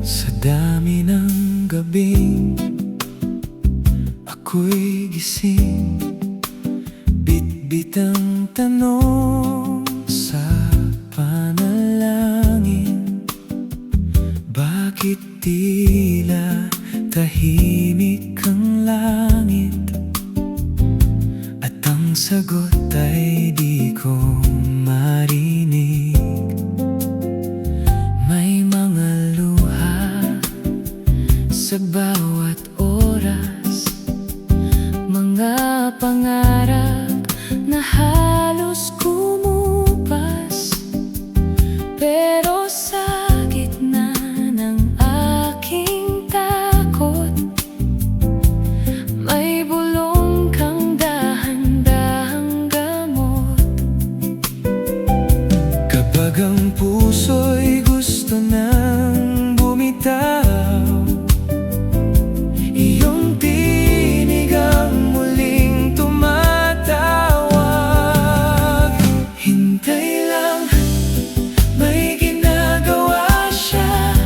Sa dami ng gabing ako'y gising, bit-bit ang tanong sa panalangin. Bakit tila tahimik ang langit? At ang sagot ay di ko marinig. May mga luha sa bawat oras, mga pangarap na halos kumupas. Pero sa gitna ng aking takot, may bulong kang dahan-dahang gamot. Kapag ang puso'y gusto nang bumitaw, iyong tinig ang muling tumatawag. Hintay lang, may ginagawa siya.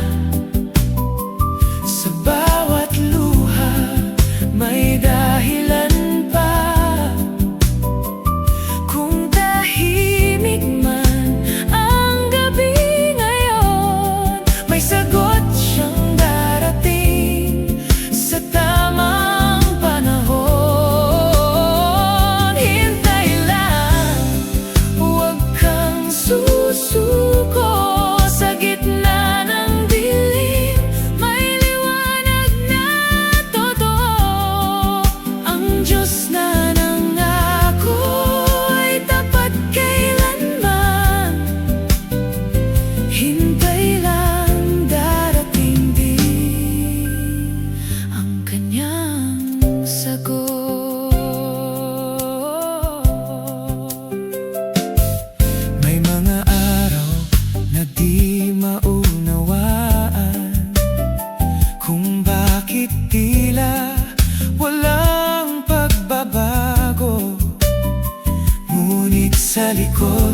Sa bawat luha, may dahilan pa. Kung tahimik man ang gabi ngayon, may sagot siyang darating sa tamang panahon. Hintay lang, huwag kang susuko. Sa gitna ng dilim, may liwanag na totoo. Ang Diyos na nangako ay tapat kailanman. Hintay lang, darating din ang kanyang sagot. May mga araw na di maunawaan kung bakit tila walang pagbabago. Ngunit sa likod